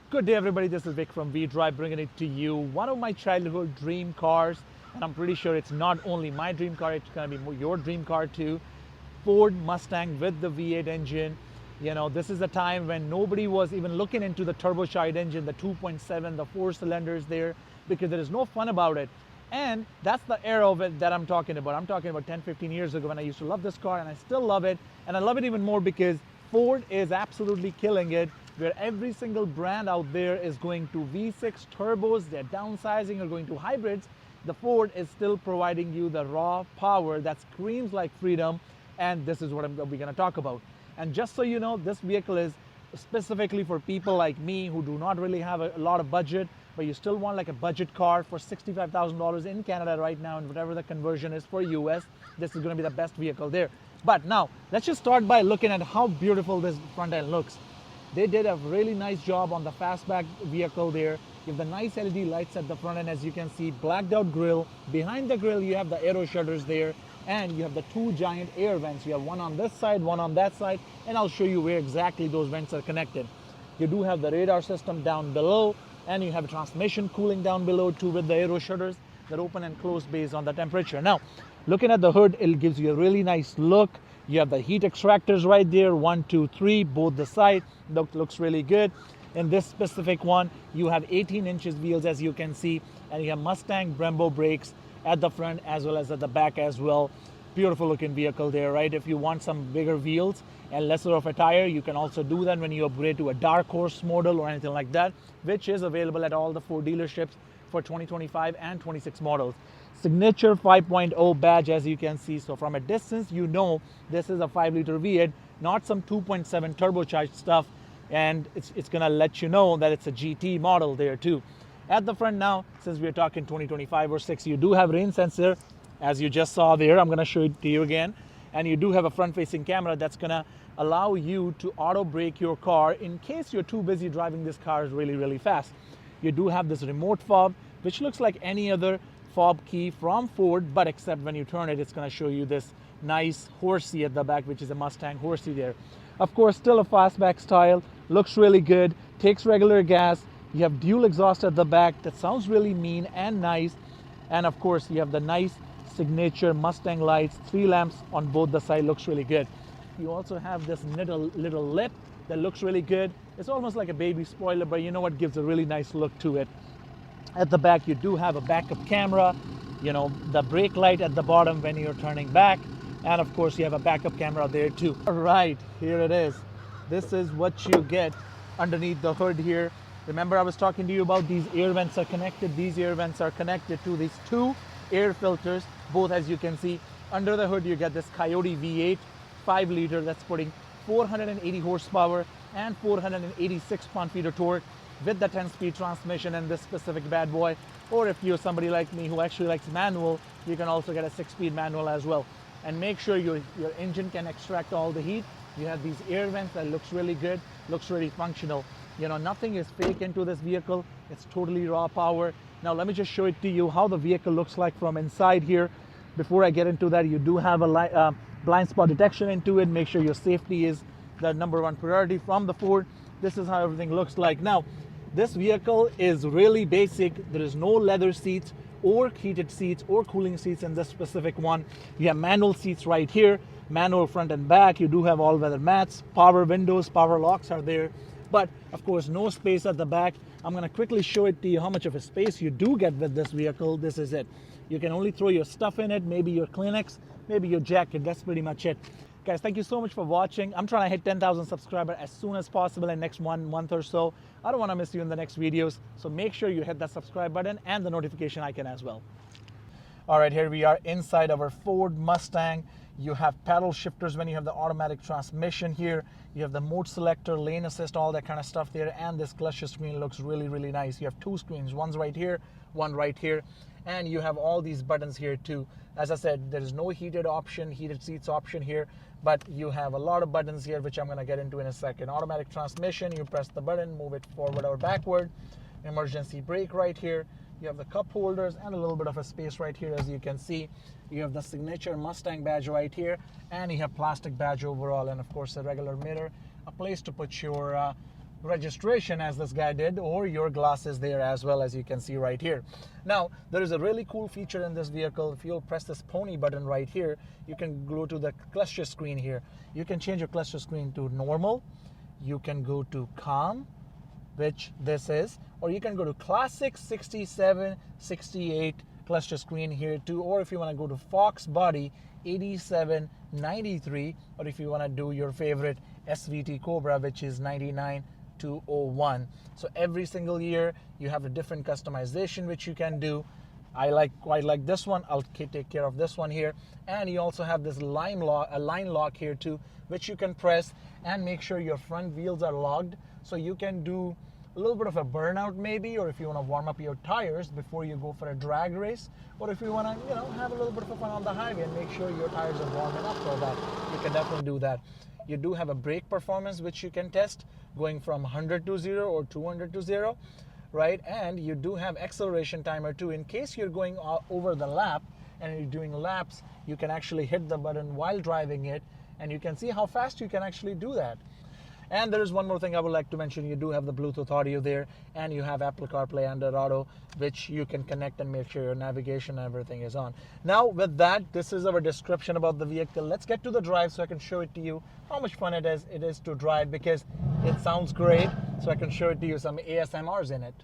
Good day, everybody. This is Vic from V Drive bringing it to you. One of my childhood dream cars, and I'm pretty sure it's not only my dream car, it's going to be your dream car too. Ford Mustang with the V8 engine. You know, this is a time when nobody was even looking into the turbocharged engine, the 2.7, the 4 cylinders there, because there is no fun about it. And that's the era of it that I'm talking about. I'm talking about 10, 15 years ago when I used to love this car, and I still love it. And I love it even more because Ford is absolutely killing it, where every single brand out there is going to V6 turbos, they're downsizing or going to hybrids. The Ford is still providing you the raw power that screams like freedom, and this is what we're going to talk about. And just so you know, this vehicle is specifically for people like me who do not really have a lot of budget, but you still want like a budget car for $65,000 in Canada right now, and whatever the conversion is for US, this is going to be the best vehicle there. But now, let's just start by looking at how beautiful this front end looks. They did a really nice job on the fastback vehicle there. You have the nice LED lights at the front end, as you can see, blacked out grille. Behind the grille, you have the aero shutters there, and you have the 2 giant air vents. You have one on this side, one on that side, and I'll show you where exactly those vents are connected. You do have the radar system down below, and you have a transmission cooling down below too with the aero shutters that open and close based on the temperature. Now, looking at the hood, it gives you a really nice look. You have the heat extractors right there, 1, 2, 3, both the side. Looks really good. In this specific one, you have 18 inches wheels, as you can see, and you have Mustang Brembo brakes at the front as well as at the back as well. Beautiful looking vehicle there, right? If you want some bigger wheels and lesser of a tire, you can also do that when you upgrade to a dark horse model or anything like that, which is available at all the Ford dealerships for 2025 and 26 models. Signature 5.0 badge, as you can see. So from a distance, you know this is a 5-liter V8, not some 2.7 turbocharged stuff, and it's going to let you know that it's a GT model there too. At the front now, since we're talking 2025 or 6, you do have rain sensor, as you just saw there. I'm going to show it to you again. And you do have a front-facing camera that's going to allow you to auto brake your car in case you're too busy driving this car really, really fast. You do have this remote fob, which looks like any other fob key from Ford, but except when you turn it, it's going to show you this nice horsey at the back, which is a Mustang horsey there. Of course, still a fastback style, looks really good, takes regular gas. You have dual exhaust at the back that sounds really mean and nice. And of course, you have the nice signature Mustang lights, 3 lamps on both the side, looks really good. You also have this little lip that looks really good. It's almost like a baby spoiler, but you know what, gives a really nice look to it. At the back, you do have a backup camera, you know, the brake light at the bottom when you're turning back, and of course you have a backup camera there too. All right, here it is. This is what you get underneath the hood here. Remember, I was talking to you about these air vents are connected. These air vents are connected to these 2 air filters, both, as you can see. Under the hood, you get this Coyote V8 5-liter that's putting 480 horsepower and 486 pound-feet of torque with the 10-speed transmission and this specific bad boy. Or if you're somebody like me who actually likes manual, you can also get a 6-speed manual as well. And make sure your engine can extract all the heat. You have these air vents that looks really good, looks really functional. You know, nothing is fake into this vehicle. It's totally raw power. Now let me just show it to you how the vehicle looks like from inside here. Before I get into that, you do have a blind spot detection into it. Make sure your safety is the #1 priority from the Ford. This is how everything looks like. Now, this vehicle is really basic. There is no leather seats or heated seats or cooling seats in this specific one. You have manual seats right here, manual front and back. You do have all-weather mats, power windows, power locks are there. But of course, no space at the back. I'm going to quickly show it to you how much of a space you do get with this vehicle. This is it. You can only throw your stuff in it, maybe your Kleenex, maybe your jacket. That's pretty much it. Guys, thank you so much for watching. I'm trying to hit 10,000 subscribers as soon as possible in the next 1 month or so. I don't want to miss you in the next videos. So make sure you hit that subscribe button and the notification icon as well. All right, here we are inside our Ford Mustang. You have paddle shifters when you have the automatic transmission here. You have the mode selector, lane assist, all that kind of stuff there. And this clutch screen looks really, really nice. You have 2 screens, one's right here, one right here. And you have all these buttons here too. As I said, there is no heated seats option here, but you have a lot of buttons here, which I'm going to get into in a second. Automatic transmission, you press the button, move it forward or backward. Emergency brake right here. You have the cup holders and a little bit of a space right here, as you can see. You have the signature Mustang badge right here, and you have plastic badge overall, and of course a regular mirror a place to put your registration, as this guy did, or your glasses there as well, as you can see right here. Now, there is a really cool feature in this vehicle. If you'll press this pony button right here, you can go to the cluster screen here. You can change your cluster screen to normal. You can go to calm, which this is, or you can go to classic 67, 68 cluster screen here too, or if you want to go to Fox body 87, 93, or if you want to do your favorite SVT Cobra, which is 99 to 01. So every single year you have a different customization which you can do. I quite like this one. I'll take care of this one here. And you also have this line lock here too, which you can press and make sure your front wheels are locked, so you can do a little bit of a burnout maybe, or if you want to warm up your tires before you go for a drag race, or if you want to, have a little bit of fun on the highway and make sure your tires are warming up for that, you can definitely do that. You do have a brake performance which you can test, going from 100 to 0 or 200 to 0, right? And you do have acceleration timer too. In case you're going over the lap and you're doing laps, you can actually hit the button while driving it, and you can see how fast you can actually do that. And there is one more thing I would like to mention. You do have the Bluetooth audio there, and you have Apple CarPlay and Android Auto, which you can connect and make sure your navigation and everything is on. Now, with that, this is our description about the vehicle. Let's get to the drive so I can show it to you how much fun it is to drive, because it sounds great. So I can show it to you some ASMRs in it.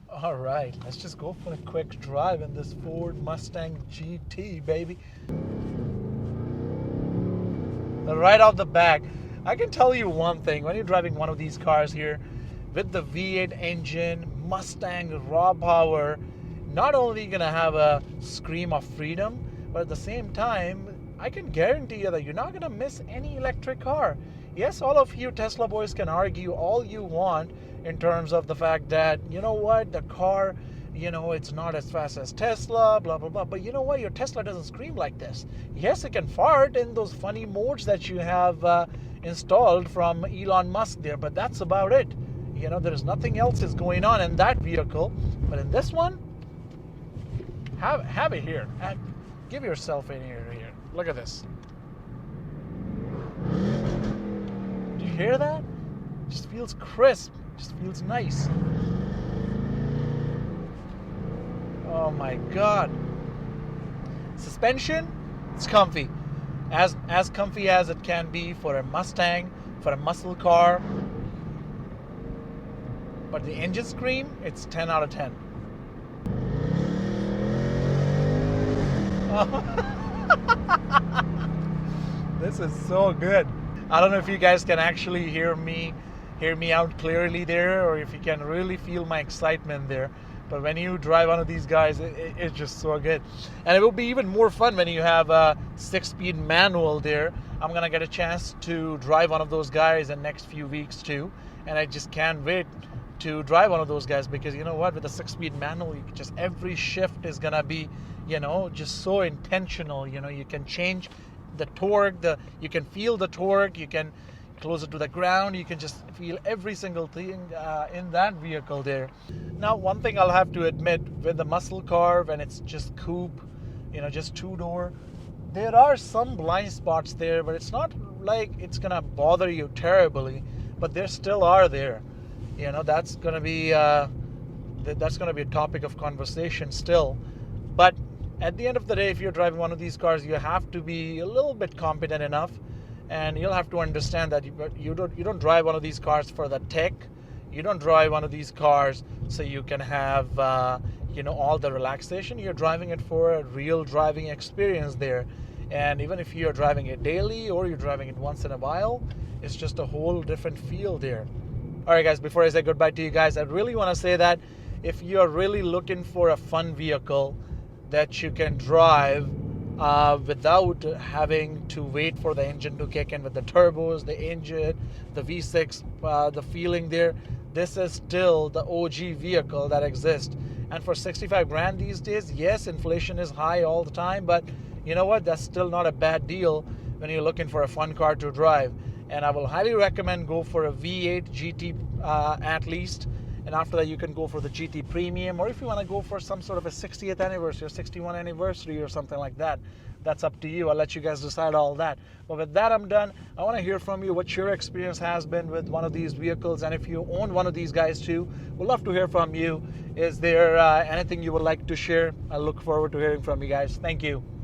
All right, let's just go for a quick drive in this Ford Mustang GT, baby. Right off the back, I can tell you one thing. When you're driving one of these cars here with the V8 engine, Mustang raw power, not only going to have a scream of freedom, but at the same time, I can guarantee you that you're not going to miss any electric car. Yes, all of you Tesla boys can argue all you want in terms of the fact that, you know what, the car, it's not as fast as Tesla, blah, blah, blah. But you know what? Your Tesla doesn't scream like this. Yes, it can fart in those funny modes that you have installed from Elon Musk there, but that's about it. There's nothing else is going on in that vehicle. But in this one, have it here. Give yourself in here. Look at this. Do you hear that? It just feels crisp. Just feels nice. Oh my God. Suspension, it's comfy. As comfy as it can be for a Mustang, for a muscle car. But the engine scream, it's 10 out of 10. This is so good. I don't know if you guys can actually hear me out clearly there, or if you can really feel my excitement there. But when you drive one of these guys, it's just so good. And it will be even more fun when you have a 6-speed manual there. I'm going to get a chance to drive one of those guys in the next few weeks too. And I just can't wait to drive one of those guys, because you know what? With a 6-speed manual, every shift is going to be, just so intentional. You can change the torque, you can feel the torque, you can close it to the ground, you can just feel every single thing in that vehicle there. Now, one thing I'll have to admit, with the muscle car, when it's just coupe, just two-door, there are some blind spots there, but it's not like it's gonna bother you terribly, but there still are there. That's gonna be a topic of conversation still. But at the end of the day, if you're driving one of these cars, you have to be a little bit competent enough. And you'll have to understand that you don't drive one of these cars for the tech. You don't drive one of these cars so you can have all the relaxation. You're driving it for a real driving experience there. And even if you're driving it daily or you're driving it once in a while, it's just a whole different feel there. All right, guys, before I say goodbye to you guys, I really want to say that if you're really looking for a fun vehicle that you can drive without having to wait for the engine to kick in with the turbos, the engine, the V6, the feeling there, this is still the OG vehicle that exists. And for 65 grand these days, yes, inflation is high all the time, but you know what? That's still not a bad deal when you're looking for a fun car to drive. And I will highly recommend go for a V8 GT at least. And after that, you can go for the GT Premium, or if you want to go for some sort of a 60th anniversary or 61st anniversary or something like that, That's up to you. I'll let you guys decide all that. But with that, I'm done. I want to hear from you what your experience has been with one of these vehicles, and if you own one of these guys too, we'd love to hear from you. Is there anything you would like to share? I look forward to hearing from you guys. Thank you.